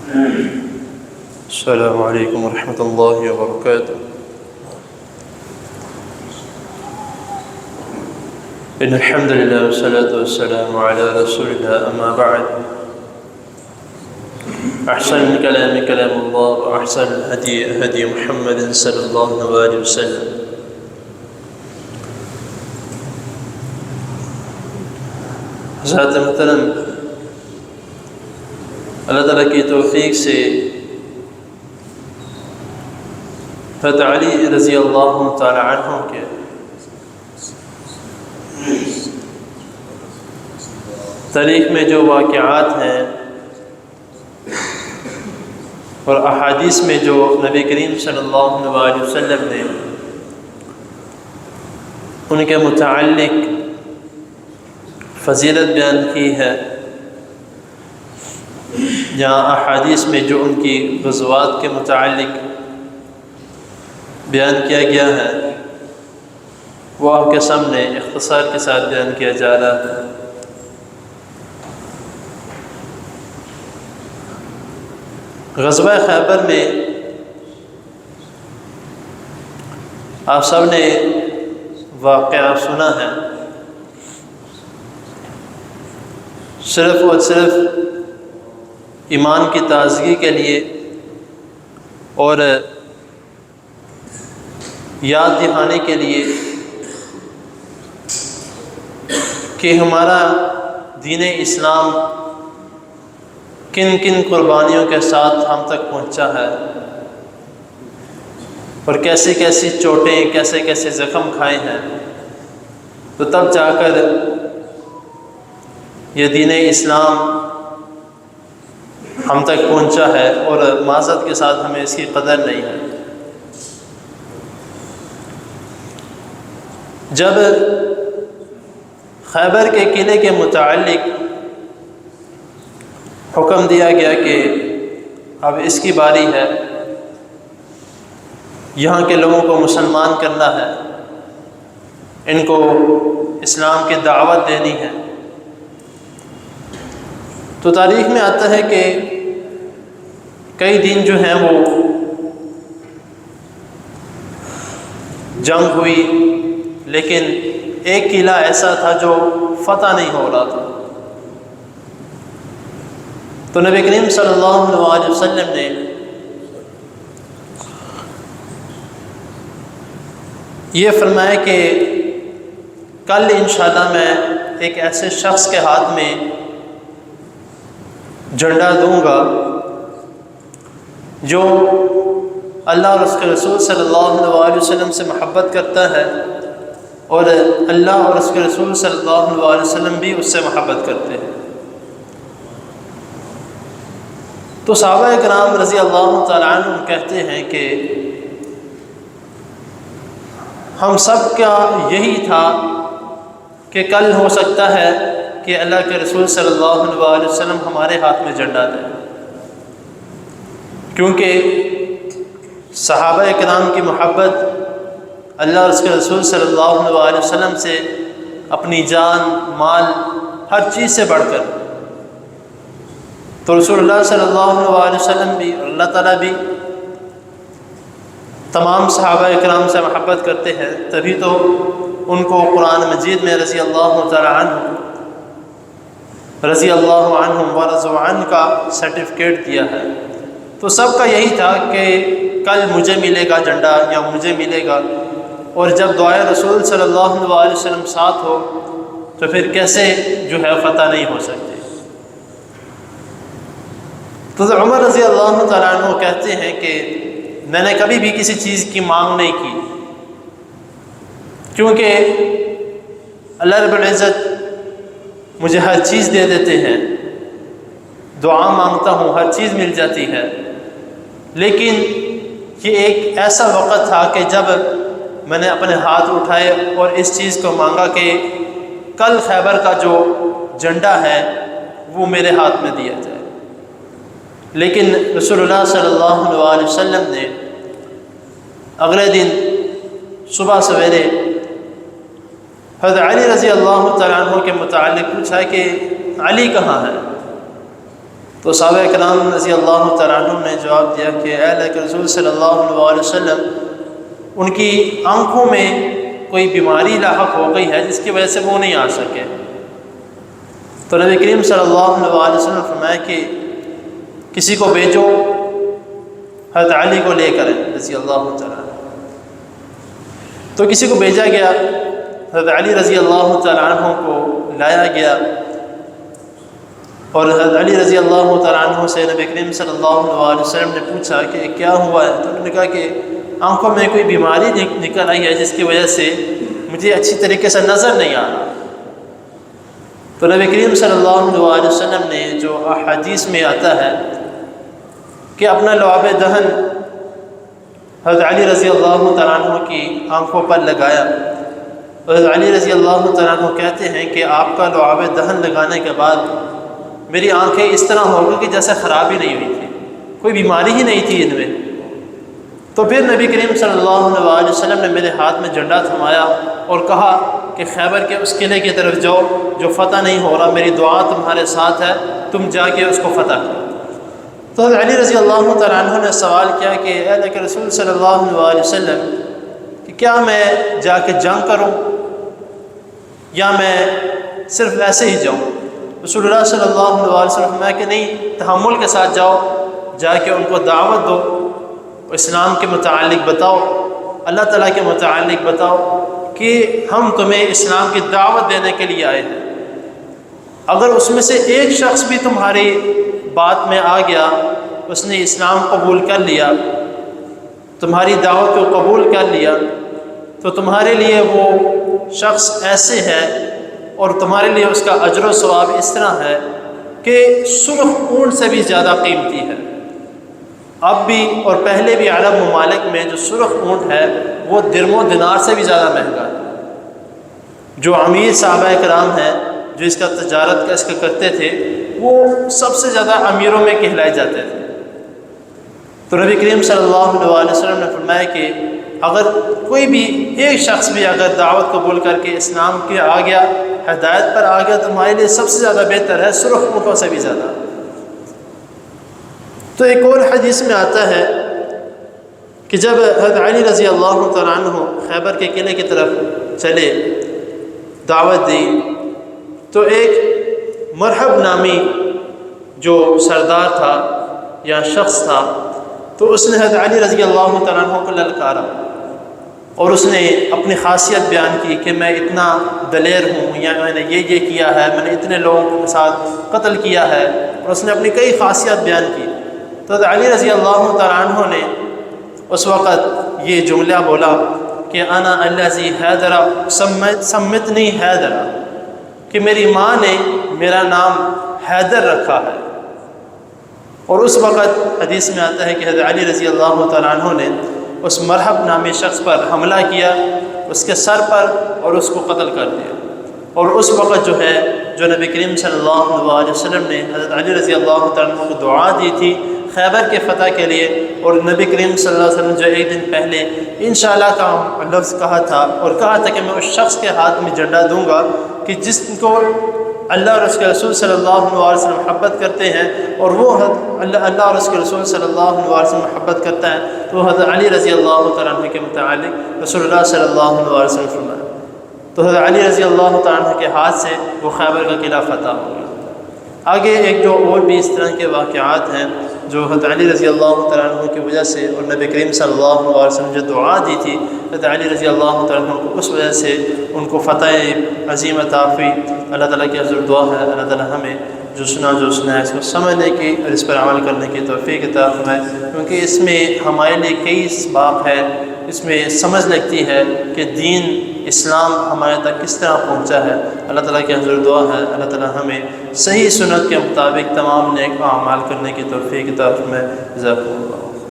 السلام علیکم ورحمۃ اللہ وبرکاتہ۔ ان الحمد للہ والصلاة والسلام علی رسول اللہ، اما بعد، احسن الکلام کلام اللہ واحسن الہدی ہدی محمد صلی اللہ علیہ وسلم۔ حضرات محترم، اللہ تعالیٰ کی توفیق سے حضرت علی رضی اللہ تعالی عنہ کے تاریخ میں جو واقعات ہیں اور احادیث میں جو نبی کریم صلی اللہ علیہ وسلم نے ان کے متعلق فضیلت بیان کی ہے، جہاں احادیث میں جو ان کی غزوات کے متعلق بیان کیا گیا ہے وہ آپ کے سامنے اختصار کے ساتھ بیان کیا جا رہا ہے۔ غزوہ خیبر میں آپ سب نے واقعہ سنا ہے، صرف اور صرف ایمان کی تازگی کے لیے اور یاد دہانے کے لیے کہ ہمارا دین اسلام کن کن قربانیوں کے ساتھ ہم تک پہنچا ہے اور کیسی کیسی چوٹیں، کیسے کیسے زخم کھائے ہیں، تو تب جا کر یہ دین اسلام ہم تک پہنچا ہے، اور معذرت کے ساتھ ہمیں اس کی قدر نہیں ہے۔ جب خیبر کے قلعے کے متعلق حکم دیا گیا کہ اب اس کی باری ہے، یہاں کے لوگوں کو مسلمان کرنا ہے، ان کو اسلام کی دعوت دینی ہے، تو تاریخ میں آتا ہے کہ کئی دن جو ہیں وہ جنگ ہوئی، لیکن ایک قلعہ ایسا تھا جو فتح نہیں ہو رہا تھا۔ تو نبی کریم صلی اللہ علیہ وسلم نے یہ فرمایا کہ کل انشاءاللہ میں ایک ایسے شخص کے ہاتھ میں جھنڈا دوں گا جو اللہ اور اس کے رسول صلی اللہ علیہ وسلم سے محبت کرتا ہے، اور اللہ اور اس کے رسول صلی اللہ علیہ وسلم بھی اس سے محبت کرتے ہیں۔ تو صحابہ کرام رضی اللہ تعالیٰ عنہ کہتے ہیں کہ ہم سب کا یہی تھا کہ کل ہو سکتا ہے کہ اللہ کے رسول صلی اللہ علیہ وسلم ہمارے ہاتھ میں جھنڈا دیں، کیونکہ صحابہ کرام کی محبت اللہ اور اس کے رسول صلی اللہ علیہ وسلم سے اپنی جان، مال، ہر چیز سے بڑھ کر، تو رسول اللہ صلی اللہ علیہ وسلم بھی اور اللہ تعالیٰ بھی تمام صحابہ کرام سے محبت کرتے ہیں، تبھی تو ان کو قرآن مجید میں رضی اللہ تعالیٰ عنہم ورضوا عنہ کا سرٹیفکیٹ دیا ہے۔ تو سب کا یہی تھا کہ کل مجھے ملے گا جھنڈا یا مجھے ملے گا، اور جب دعائے رسول صلی اللہ علیہ وسلم ساتھ ہو تو پھر کیسے جو ہے فتح نہیں ہو سکتی۔ تو عمر رضی اللہ تعالیٰ عنہ کہتے ہیں کہ میں نے کبھی بھی کسی چیز کی مانگ نہیں کی، کیونکہ اللہ رب العزت مجھے ہر چیز دے دیتے ہیں، دعا مانگتا ہوں ہر چیز مل جاتی ہے، لیکن یہ ایک ایسا وقت تھا کہ جب میں نے اپنے ہاتھ اٹھائے اور اس چیز کو مانگا کہ کل خیبر کا جو جھنڈا ہے وہ میرے ہاتھ میں دیا جائے، لیکن رسول اللہ صلی اللہ علیہ وسلم نے اگلے دن صبح سویرے حضرت علی رضی اللہ تعالیٰ عنہ کے متعلق پوچھا کہ علی کہاں ہے؟ تو صحابہ کرام رضی اللہ تعالیٰ عنہ نے جواب دیا کہ اے اللہ کے رسول صلی اللہ علیہ وسلم، ان کی آنکھوں میں کوئی بیماری لاحق ہو گئی ہے جس کی وجہ سے وہ نہیں آ سکے۔ تو نبی کریم صلی اللہ علیہ وسلم نے فرمایا کہ کسی کو بھیجو حضرت علی کو لے کر رضی اللہ تعالیٰ عنہ۔ تو کسی کو بھیجا گیا، حضرت علی رضی اللہ تعالیٰ عنہ کو لایا گیا، اور حضرت علی رضی اللہ تعالیٰ عنہ سے نبی کریم صلی اللہ علیہ وسلم نے پوچھا کہ کیا ہوا ہے؟ تو انہوں نے کہا کہ آنکھوں میں کوئی بیماری نکل آئی ہے جس کی وجہ سے مجھے اچھی طریقے سے نظر نہیں آ رہا۔ تو نبی کریم صلی اللہ علیہ وسلم نے جو احادیث میں آتا ہے کہ اپنا لعاب دہن حضرت علی رضی اللہ تعالیٰ عنہ کی آنکھوں پر لگایا۔ حضرت علی رضی اللہ تعالیٰ عنہ کہتے ہیں کہ آپ کا لعاب دہن لگانے کے بعد میری آنکھیں اس طرح ہو گئی کہ جیسے خراب ہی نہیں ہوئی تھی، کوئی بیماری ہی نہیں تھی ان میں۔ تو پھر نبی کریم صلی اللہ علیہ وسلم نے میرے ہاتھ میں جھنڈا تھمایا اور کہا کہ خیبر کے اس قلعے کی طرف جاؤ جو فتح نہیں ہو رہا، میری دعا تمہارے ساتھ ہے، تم جا کے اس کو فتح کرو۔ تو حضرت علی رضی اللہ تعالیٰ عنہ نے سوال کیا کہ اے اللہ کے رسول صلی اللہ علیہ وسلم کہ کیا میں جا کے جنگ کروں یا میں صرف ایسے ہی جاؤں؟ رسول اللہ صلی اللہ علیہ وسلم فرمایا کہ نہیں، تحمل کے ساتھ جاؤ، جا کے ان کو دعوت دو، اسلام کے متعلق بتاؤ، اللہ تعالیٰ کے متعلق بتاؤ کہ ہم تمہیں اسلام کی دعوت دینے کے لیے آئے ہیں۔ اگر اس میں سے ایک شخص بھی تمہاری بات میں آ گیا، اس نے اسلام قبول کر لیا، تمہاری دعوت کو قبول کر لیا، تو تمہارے لیے وہ شخص ایسے ہے اور تمہارے لیے اس کا اجر و ثواب اس طرح ہے کہ سرخ اونٹ سے بھی زیادہ قیمتی ہے۔ اب بھی اور پہلے بھی عرب ممالک میں جو سرخ اونٹ ہے وہ درم و دینار سے بھی زیادہ مہنگا ہے۔ جو امیر صحابہ کرام ہیں جو اس کا تجارت کا اس کا کرتے تھے، وہ سب سے زیادہ امیروں میں کہلائے جاتے تھے۔ تو نبی کریم صلی اللہ علیہ وسلم نے فرمایا کہ اگر کوئی بھی ایک شخص بھی اگر دعوت قبول کر کے اسلام کے آ گیا، ہدایت پر آ گیا، تو ہمارے لیے سب سے زیادہ بہتر ہے، سرخ اونٹوں سے بھی زیادہ۔ تو ایک اور حدیث میں آتا ہے کہ جب حضرت علی رضی اللہ تعالیٰ عنہ خیبر کے قلعے کی طرف چلے، دعوت دی، تو ایک مرحب نامی جو سردار تھا یا شخص تھا، تو اس نے حضرت علی رضی اللہ تعالیٰ عنہ کو للکارا اور اس نے اپنی خاصیت بیان کی کہ میں اتنا دلیر ہوں، یا میں نے یہ کیا ہے، میں نے اتنے لوگوں کے ساتھ قتل کیا ہے، اور اس نے اپنی کئی خاصیت بیان کی۔ تو حضرت علی رضی اللہ تعالیٰ عنہ نے اس وقت یہ جملہ بولا کہ انا الذی حیدر سمتنی حیدر، کہ میری ماں نے میرا نام حیدر رکھا ہے۔ اور اس وقت حدیث میں آتا ہے کہ حضرت علی رضی اللہ تعالیٰ عنہ نے اس مرحب نامی شخص پر حملہ کیا، اس کے سر پر، اور اس کو قتل کر دیا۔ اور اس وقت جو ہے جو نبی کریم صلی اللہ علیہ وسلم نے حضرت علی رضی اللہ تعالیٰ عنہ کو دعا دی تھی خیبر کے فتح کے لیے، اور نبی کریم صلی اللہ علیہ وسلم جو ایک دن پہلے انشاءاللہ کا لفظ کہا تھا، اور کہا تھا کہ میں اس شخص کے ہاتھ میں جھنڈا دوں گا کہ جس کو اللہ اور اس کے رسول صلی اللہ علیہ وسلم محبت کرتے ہیں، اور وہ اللہ اور اس کے رسول صلی اللہ علیہ وسلم محبت کرتا ہے، تو حضرت علی رضی اللہ تعالیٰ عنہ کے متعلق رسول اللہ صلی اللہ علیہ وسلم فرمایا۔ تو حضرت علی رضی اللہ تعالیٰ عنہ کے ہاتھ سے وہ خیبر کا قلعہ فتح ہو گیا۔ آگے ایک جو اور بھی اس طرح کے واقعات ہیں جو حضرت علی رضی اللہ تعالیٰ عنہ کی وجہ سے، اور نبی کریم صلی اللہ علیہ وسلم جو دعا دی تھی حضرت علی رضی اللہ تعالیٰ عنہ کو، اس وجہ سے ان کو فتح عظیم عطا ہوئی۔ اللہ تعالیٰ کی حضور دعا ہے اللہ تعالیٰ ہمیں جو سنا ہے اس کو سمجھنے کی اور اس پر عمل کرنے کی توفیق عطا فرمائے، کیونکہ اس میں ہمارے لیے کئی اسباب ہے، اس میں سمجھ لگتی ہے کہ دین اسلام ہمارے تک کس طرح پہنچا ہے۔ اللہ تعالیٰ کی حضور دعا ہے اللہ تعالیٰ ہمیں صحیح سنت کے مطابق تمام نیک اعمال کرنے کی توفیق عطا فرمائے۔ جزاکم اللہ۔